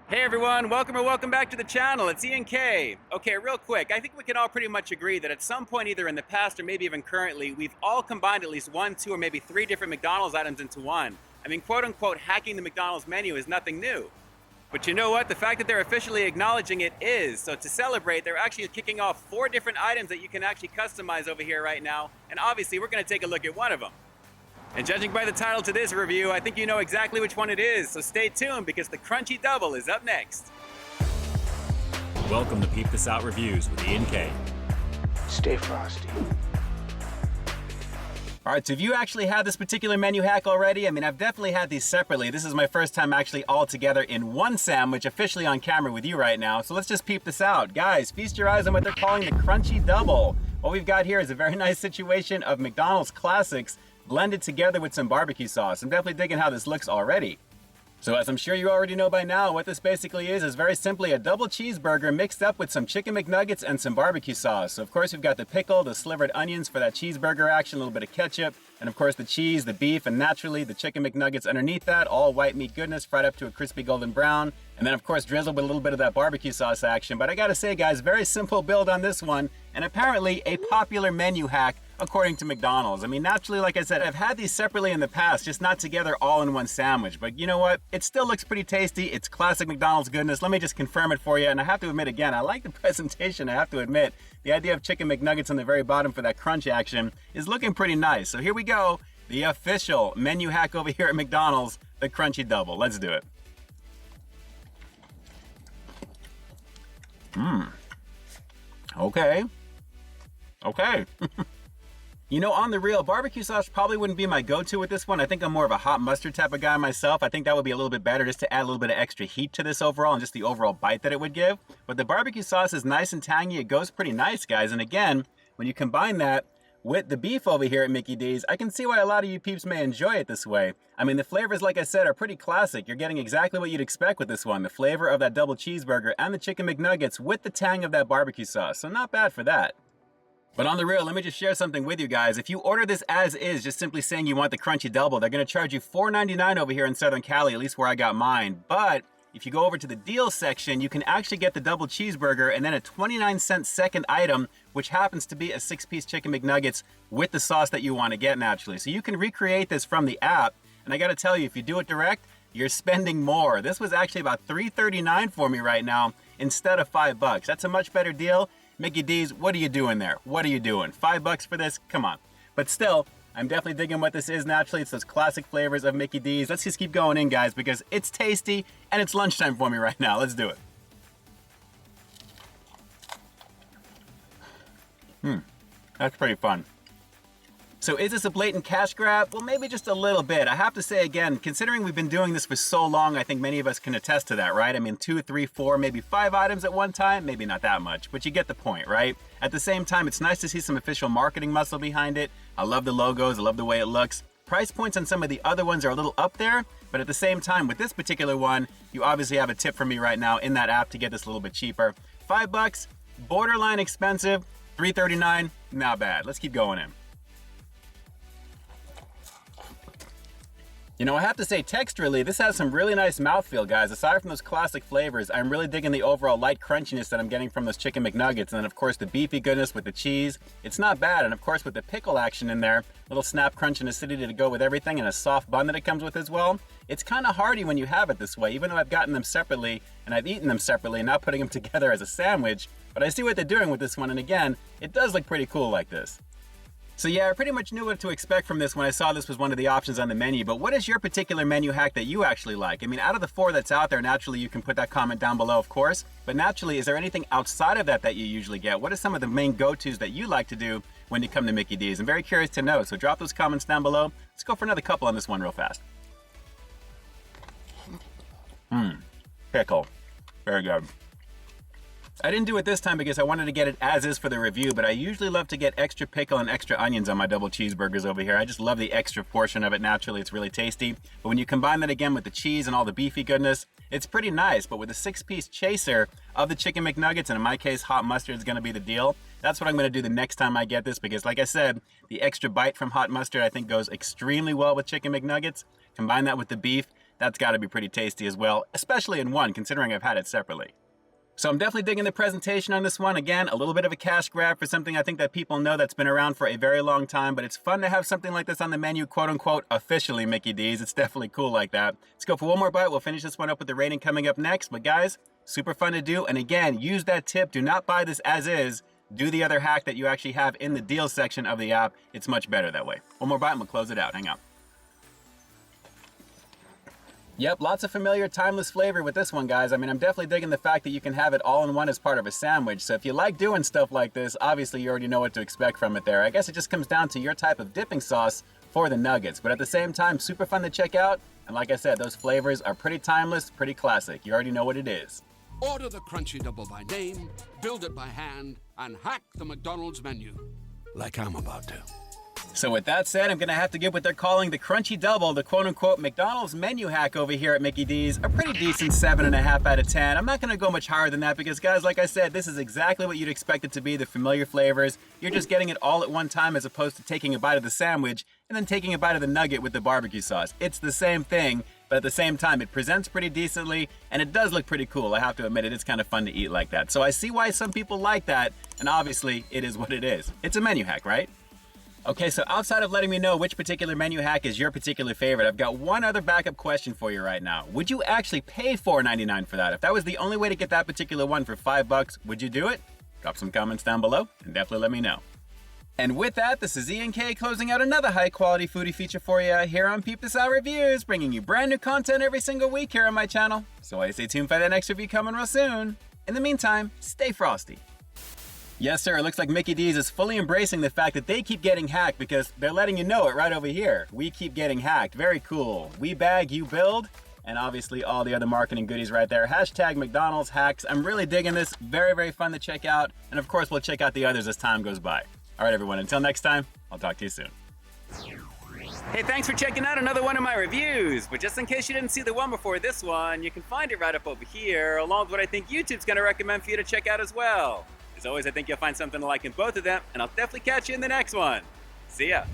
Hey everyone, welcome or welcome back to the channel. It's Ian K. Okay, real quick, I think we can all pretty much agree that at some point, either in the past or maybe even currently, we've all combined at least one, two, or maybe three different McDonald's items into one. I mean, quote unquote, hacking the McDonald's menu is nothing new. But you know what? The fact that they're officially acknowledging it is. So to celebrate, they're actually kicking off 4 different items that you can actually customize over here right now. And obviously, we're going to take a look at one of them. And judging by the title to this review, I think you know exactly which one it is, so stay tuned because the Crunchy Double is up next. Welcome to Peep This Out Reviews with Ian K. Stay frosty. All right, so have you actually had this particular menu hack already? I mean, I've definitely had these separately. This is my first time actually all together in one sandwich, officially on camera with you right now. So let's just peep this out. Guys, feast your eyes on what they're calling the Crunchy Double. What we've got here is a very nice situation of McDonald's classics blended together with some barbecue sauce. I'm definitely digging how this looks already. So as I'm sure you already know by now, what this basically is very simply a double cheeseburger mixed up with some chicken McNuggets and some barbecue sauce. So of course we've got the pickle, the slivered onions for that cheeseburger action, a little bit of ketchup, and of course the cheese, the beef, and naturally the chicken McNuggets underneath that, all white meat goodness fried up to a crispy golden brown. And then of course drizzled with a little bit of that barbecue sauce action. But I gotta say guys, very simple build on this one, and apparently a popular menu hack according to McDonald's. I mean, naturally, like I said, I've had these separately in the past, just not together all in one sandwich. But you know what? It still looks pretty tasty. It's classic McDonald's goodness. Let me just confirm it for you. And I have to admit again, I like the presentation, I have to admit. The idea of chicken McNuggets on the very bottom for that crunch action is looking pretty nice. So here we go. The official menu hack over here at McDonald's, the Crunchy Double. Let's do it. Okay. Okay. You know, on the real, barbecue sauce probably wouldn't be my go-to with this one. I think I'm more of a hot mustard type of guy myself. I think that would be a little bit better just to add a little bit of extra heat to this overall and just the overall bite that it would give. But the barbecue sauce is nice and tangy. It goes pretty nice, guys. And again, when you combine that with the beef over here at Mickey D's, I can see why a lot of you peeps may enjoy it this way. I mean, the flavors, like I said, are pretty classic. You're getting exactly what you'd expect with this one. The flavor of that double cheeseburger and the chicken McNuggets with the tang of that barbecue sauce. So not bad for that. But on the real, let me just share something with you guys. If you order this as is, just simply saying you want the Crunchy Double, they're going to charge you $4.99 over here in Southern Cali, at least where I got mine. But if you go over to the deals section, you can actually get the double cheeseburger and then a 29-cent second item, which happens to be a 6-piece chicken McNuggets with the sauce that you want to get naturally. So you can recreate this from the app. And I got to tell you, if you do it direct, you're spending more. This was actually about $3.39 for me right now instead of $5. That's a much better deal. Mickey D's, what are you doing there? What are you doing? $5 for this? Come on. But still, I'm definitely digging what this is naturally. It's those classic flavors of Mickey D's. Let's just keep going in, guys, because it's tasty and it's lunchtime for me right now. Let's do it. That's pretty fun. So is this a blatant cash grab? Well, maybe just a little bit. I have to say again, considering we've been doing this for so long, I think many of us can attest to that, right? I mean, 2, 3, 4, maybe 5 items at one time, maybe not that much, but you get the point, right? At the same time, it's nice to see some official marketing muscle behind it. I love the logos, I love the way it looks. Price points on some of the other ones are a little up there, but at the same time, with this particular one, you obviously have a tip for me right now in that app to get this a little bit cheaper. $5, borderline expensive, $3.39, not bad. Let's keep going in. You know, I have to say texturally, this has some really nice mouthfeel, guys. Aside from those classic flavors, I'm really digging the overall light crunchiness that I'm getting from those chicken McNuggets. And then, of course, the beefy goodness with the cheese. It's not bad. And, of course, with the pickle action in there, little snap crunch and acidity to go with everything and a soft bun that it comes with as well. It's kind of hearty when you have it this way, even though I've gotten them separately and I've eaten them separately and now putting them together as a sandwich. But I see what they're doing with this one. And, again, it does look pretty cool like this. So yeah, I pretty much knew what to expect from this when I saw this was one of the options on the menu, but what is your particular menu hack that you actually like? I mean, out of the 4 that's out there, naturally you can put that comment down below, of course, but naturally, is there anything outside of that that you usually get? What are some of the main go-tos that you like to do when you come to Mickey D's? I'm very curious to know, so drop those comments down below. Let's go for another couple on this one real fast. Pickle. Very good. I didn't do it this time because I wanted to get it as is for the review, but I usually love to get extra pickle and extra onions on my double cheeseburgers over here. I just love the extra portion of it naturally. It's really tasty. But when you combine that again with the cheese and all the beefy goodness, it's pretty nice. But with a 6-piece chaser of the chicken McNuggets, and in my case, hot mustard is going to be the deal. That's what I'm going to do the next time I get this because, like I said, the extra bite from hot mustard I think goes extremely well with chicken McNuggets. Combine that with the beef. that's got to be pretty tasty as well, especially in one, considering I've had it separately. So I'm definitely digging the presentation on this one. Again, a little bit of a cash grab for something I think that people know that's been around for a very long time, but it's fun to have something like this on the menu, quote unquote, officially Mickey D's. It's definitely cool like that. Let's go for one more bite. We'll finish this one up with the rating coming up next. But guys, super fun to do. And again, use that tip. Do not buy this as is. Do the other hack that you actually have in the deals section of the app. It's much better that way. One more bite and we'll close it out. Hang on. Yep, lots of familiar, timeless flavor with this one, guys. I mean, I'm definitely digging the fact that you can have it all in one as part of a sandwich. So if you like doing stuff like this, obviously you already know what to expect from it there. I guess it just comes down to your type of dipping sauce for the nuggets. But at the same time, super fun to check out. And like I said, those flavors are pretty timeless, pretty classic. You already know what it is. Order the Crunchy Double by name, build it by hand, and hack the McDonald's menu. Like I'm about to. So with that said, I'm going to have to give what they're calling the Crunchy Double, the quote-unquote McDonald's menu hack over here at Mickey D's, a pretty decent 7.5 out of 10. I'm not going to go much higher than that because, guys, like I said, this is exactly what you'd expect it to be, the familiar flavors. You're just getting it all at one time as opposed to taking a bite of the sandwich and then taking a bite of the nugget with the barbecue sauce. It's the same thing, but at the same time, it presents pretty decently, and it does look pretty cool. I have to admit, it is kind of fun to eat like that. So I see why some people like that, and obviously, it is what it is. It's a menu hack, right? Okay, so outside of letting me know which particular menu hack is your particular favorite, I've got one other backup question for you right now. Would you actually pay $4.99 for that? If that was the only way to get that particular one for $5, would you do it? Drop some comments down below and definitely let me know. And with that, this is Ian K closing out another high-quality foodie feature for you here on Peep This Out Reviews, bringing you brand new content every single week here on my channel. So I stay tuned for that next review coming real soon. In the meantime, stay frosty. Yes, sir, it looks like Mickey D's is fully embracing the fact that they keep getting hacked because they're letting you know it right over here. We keep getting hacked. Very cool. We bag, you build. And obviously all the other marketing goodies right there. Hashtag McDonald's hacks. I'm really digging this. Very, very fun to check out. And of course, we'll check out the others as time goes by. All right, everyone, until next time, I'll talk to you soon. Hey, thanks for checking out another one of my reviews. But just in case you didn't see the one before this one, you can find it right up over here, along with what I think YouTube's gonna recommend for you to check out as well. As always, I think you'll find something to like in both of them, and I'll definitely catch you in the next one. See ya.